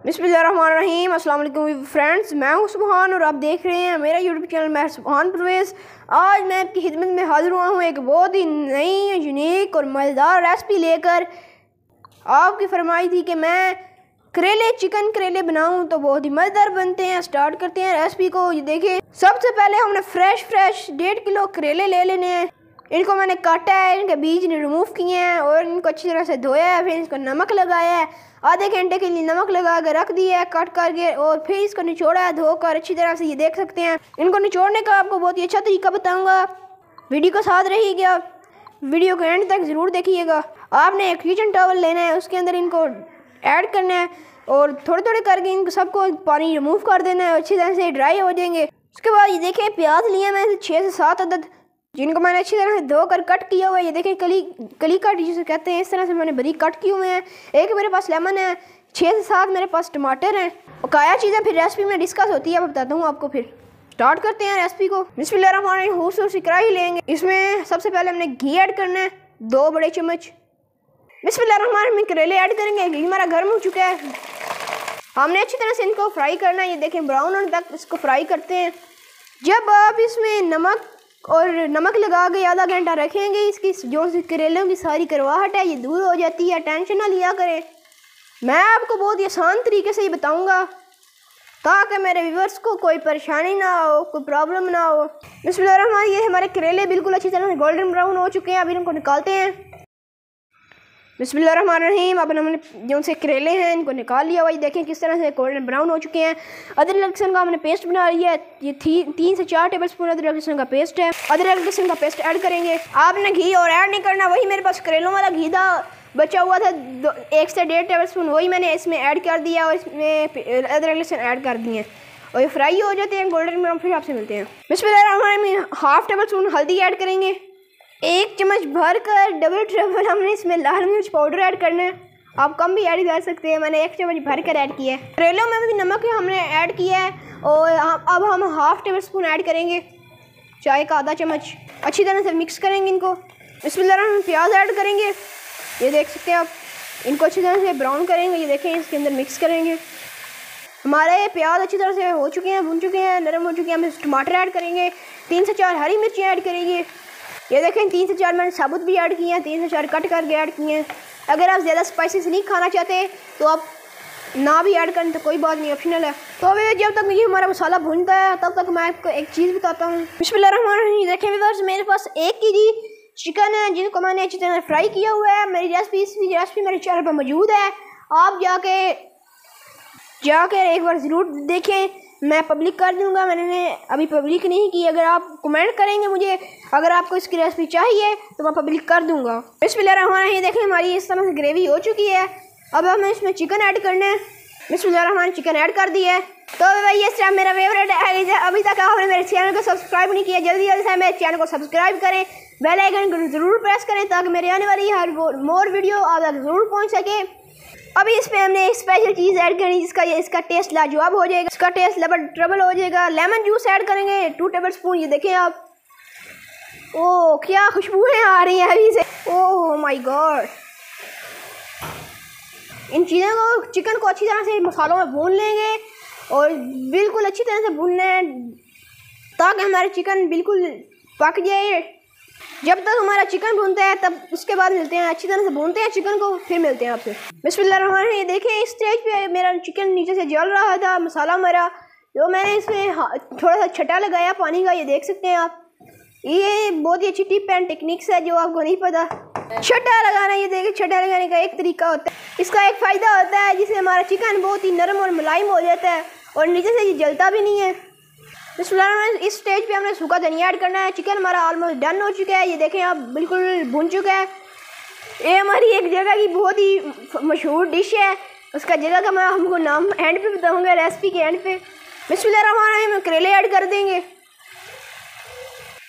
बिस्मिल्लाहिर्रहमानिर्रहीम। अस्सलाम वालेकुम फ्रेंड्स, मैं हूं सुबहान और आप देख रहे हैं मेरा यूट्यूब चैनल मैं सुबहान परवेज़। आज मैं आपकी खिदमत में हाजिर हुआ हूं एक बहुत ही नई, यूनिक और मज़ेदार रेसिपी लेकर। आपकी फरमाइश थी कि मैं चिकन करेले बनाऊं तो बहुत ही मज़ेदार बनते हैं। स्टार्ट करते हैं रेसिपी को। ये देखिए, सबसे पहले हमने फ्रेश 1.5 किलो करेले ले लेने हैं। इनको मैंने काटा है, इनके बीज रिमूव किए हैं और इनको अच्छी तरह से धोया है। फिर इसको नमक लगाया है, आधे घंटे के लिए नमक लगा कर रख दिया है काट करके, और फिर इसको निचोड़ा है धोकर अच्छी तरह से। ये देख सकते हैं, इनको निचोड़ने का आपको बहुत ही अच्छा तरीका बताऊंगा। वीडियो को साथ रहिएगा, वीडियो को एंड तक ज़रूर देखिएगा। आपने एक किचन टॉवल लेना है, उसके अंदर इनको ऐड करना है और थोड़े थोड़े करके इनको सबको पानी रिमूव कर देना है, अच्छी तरह से ड्राई हो जाएंगे। उसके बाद ये देखें, प्याज लिए मैं 6 से 7 अदद, जिनको मैंने अच्छी तरह से धोकर कट किया हुआ है। ये देखें, कली कट जिसे कहते हैं, इस तरह से मैंने बारीक कट किए हुए हैं। एक मेरे पास लेमन है, 6 से 7 मेरे पास टमाटर हैं। और क्या चीज़ें फिर रेसिपी में डिस्कस होती है, मैं बताता हूँ आपको। फिर स्टार्ट करते हैं रेसिपी को। बिस्मिल्लाहिर्रहमानिर्रहीम। खूबसूरत सी कढ़ाई लेंगे, इसमें सबसे पहले हमने घी ऐड करना है 2 बड़े चम्मच। बिस्मिल्लाहिर्रहमानिर्रहीम। करेले ऐड करेंगे, घी हमारा गर्म हो चुका है। हमने अच्छी तरह से इनको फ्राई करना है। ये देखें, ब्राउन होने तक इसको फ्राई करते हैं। जब आप इसमें नमक लगा के आधा घंटा रखेंगे, इसकी जो सी करेलों की सारी करवाहट है ये दूर हो जाती है। टेंशन ना लिया करें, मैं आपको बहुत ही आसान तरीके से ही बताऊंगा ताकि मेरे व्यूअर्स को कोई परेशानी ना हो, कोई प्रॉब्लम ना हो। बिस्मिल्लाहिर्रहमानिर्रहीम। ये हमारे करेले बिल्कुल अच्छी तरह से गोल्डन ब्राउन हो चुके हैं। अभी इनको निकालते हैं। बिस्मिल्लाहिर्रहमानिर्रहीम। अब हमने जो से करेले हैं इनको निकाल लिया हुआ। ये देखें किस तरह से गोल्डन ब्राउन हो चुके हैं। अदरक लहसुन का हमने पेस्ट बना लिया है। ये 3 से 4 टेबलस्पून अदरक लहसुन का पेस्ट है। अदरक लहसुन का पेस्ट ऐड करेंगे। आपने घी और ऐड नहीं करना, वही मेरे पास करेलों वाला घी था बचा हुआ था 1 से 1.5 टेबलस्पून, वही मैंने इसमें ऐड कर दिया और इसमें अदरक लहसुन ऐड कर दिए और ये फ्राई हो जाते हैं गोल्डन ब्राउन। फिर आपसे मिलते हैं। बिस्मिल्लाहिर्रहमानिर्रहीम। 1/2 टेबलस्पून हल्दी ऐड करेंगे। 1 चम्मच भर कर डबल ट्रिपल हमने इसमें लाल मिर्च पाउडर ऐड करना है। आप कम भी ऐड कर सकते हैं, मैंने 1 चम्मच भर कर ऐड किया है। करेलों में भी नमक हमने ऐड किया है और अब हम 1/2 टेबलस्पून ऐड करेंगे, चाय का आधा चम्मच। अच्छी तरह से मिक्स करेंगे इनको। बिस्मिल्लाह। प्याज ऐड करेंगे, ये देख सकते हैं आप। इनको अच्छी तरह से ब्राउन करेंगे। ये देखें, इसके अंदर मिक्स करेंगे। हमारे प्याज अच्छी तरह से हो चुके हैं, भुन चुके हैं, नरम हो चुके हैं। हम टमाटर ऐड करेंगे, 3 से 4 हरी मिर्ची ऐड करेंगे। ये देखें, 3 से 4 मैंने साबुत भी ऐड किए हैं, 3 से 4 कट करके ऐड किए हैं। अगर आप ज़्यादा स्पाइसेस नहीं खाना चाहते तो आप ना भी ऐड करें तो कोई बात नहीं, ऑप्शनल है। तो अभी जब तक ये हमारा मसाला भूनता है तब तक मैं आपको एक चीज़ बताता हूँ। बिस्मिल्लाहिर्रहमानिर्रहीम। देखें व्यूअर्स, मेरे पास 1 केजी चिकन है जिनको मैंने अच्छी तरह फ्राई किया हुआ है। मेरी रेसिपी मेरे चैनल पर मौजूद है, आप जाकर एक बार ज़रूर देखें। मैं पब्लिक कर दूंगा, मैंने अभी पब्लिक नहीं की। अगर आप कमेंट करेंगे मुझे, अगर आपको इसकी रेसिपी चाहिए तो मैं पब्लिक कर दूंगा। बिस्मिल्लाहिर्रहमानिर्रहीम। देखें, हमारी इस तरह से ग्रेवी हो चुकी है। अब हमें इसमें चिकन ऐड करना है। बिस्मिल्लाहिर्रहमानिर्रहीम। चिकन ऐड कर दिया है। तो भाई ये स्टेप मेरा फेवरेट है। अभी तक आपने मेरे चैनल को सब्सक्राइब नहीं किया, जल्दी जल्दी से मेरे चैनल को सब्सक्राइब करें, बेल आइकन को ज़रूर प्रेस करें ताकि मेरे आने वाली हर मोर वीडियो आप तक ज़रूर पहुँच सके। अभी इसमें हमने एक स्पेशल चीज़ ऐड करनी जिसका इसका टेस्ट लाजवाब हो जाएगा, इसका टेस्ट ट्रबल हो जाएगा। लेमन जूस ऐड करेंगे 2 टेबलस्पून। ये देखें आप, ओह क्या खुशबुएं आ रही हैं अभी से, ओह माय गॉड। इन चीज़ों को, चिकन को अच्छी तरह से मसालों में भून लेंगे और बिल्कुल अच्छी तरह से भूनना है ताकि हमारा चिकन बिल्कुल पक जाए। जब तक हमारा चिकन भूनता है तब उसके बाद मिलते हैं। अच्छी तरह से भूनते हैं चिकन को, फिर मिलते हैं आपसे। बिस्मिल्लाहिर्रहमानिर्रहीम। ये देखें, इस स्टेज पे मेरा चिकन नीचे से जल रहा था मसाला मेरा, तो मैंने इसमें थोड़ा सा छटा लगाया पानी का। ये देख सकते हैं आप, ये बहुत ही अच्छी टिप एंड टेक्निक्स है जो आपको नहीं पता। छटा लगाना, ये देखिए, छटा लगाने का एक तरीका होता है। इसका एक फ़ायदा होता है जिससे हमारा चिकन बहुत ही नरम और मुलायम हो जाता है और नीचे से ये जलता भी नहीं है। बिस्मिल्लाह। इस स्टेज पे हमने सूखा धनिया ऐड करना है। चिकन हमारा ऑलमोस्ट डन हो चुका है। ये देखें आप, बिल्कुल भुन चुका है। ये हमारी एक जगह की बहुत ही मशहूर डिश है, उसका जगह का मैं हमको नाम एंड पे बताऊंगा, रेसिपी के एंड पे। बिस्मिल्लाहिर्रहमानिर्रहीम। करेले ऐड कर देंगे।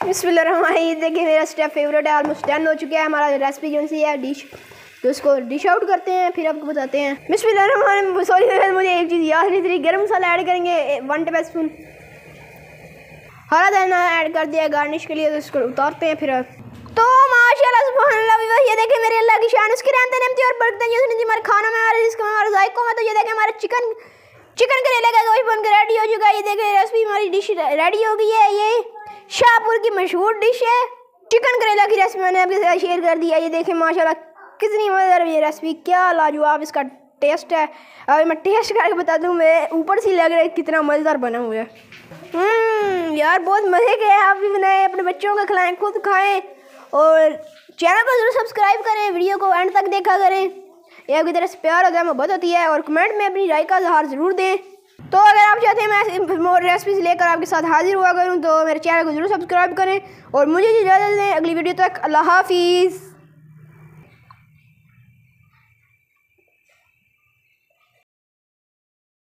बिस्मिल्लाहिर्रहमानिर्रहीम। देखिए, मेरा स्टेप फेवरेट है, ऑलमोस्ट डन हो चुका है हमारा रेसिपी जो सी है डिश। तो उसको डिश आउट करते हैं, फिर आपको बताते हैं। बिस्मिल्लाहिर्रहमानिर्रहीम। सॉरी, मुझे एक चीज़ याद नहीं थी, गर्म मसाला ऐड करेंगे 1 टेबलस्पून। हरा धनिया ऐड कर दिया गार्निश के लिए, तो इसको उतारते हैं फिर। तो माशाल्लाह सुभानअल्लाह। ये देखें मेरे अल्लाह की शान, उसकी रहमत नेमतें और बरकतें जो उसने हमारे खानों में, हमारे रिस्क में, हमारे जायकों में। तो ये देखें हमारा चिकन करेले का गोश्त बनकर रेडी हो चुका है। ये देखें रेसिपी हमारी डिश रेडी हो गई है। ये शाहपुर की मशहूर डिश है। चिकन करेला की रेसिपी मैंने आपके साथ शेयर कर दिया। ये देखें माशाल्लाह कितनी मज़ेदार ये रेसिपी, क्या लाजवाब इसका टेस्ट है। अभी मैं टेस्ट करके बता दूँ, मैं ऊपर से लग रहा है कितना मज़ेदार बना हुआ है। यार बहुत मज़े के हैं। आप भी बनाएं, अपने बच्चों को खिलाएं, खुद खाएं और चैनल को ज़रूर सब्सक्राइब करें। वीडियो को एंड तक देखा करें। ये आपकी तरह से प्यार होता है, मोहब्बत होती है। और कमेंट में अपनी राय का इज़हार ज़रूर दें। तो अगर आप चाहते हैं मैं मोर रेसिपीज़ लेकर आपके साथ हाजिर हुआ करूँ तो मेरे चैनल को ज़रूर सब्सक्राइब करें और मुझे इजाज़त दें। अगली वीडियो तक अल्लाह हाफिज़।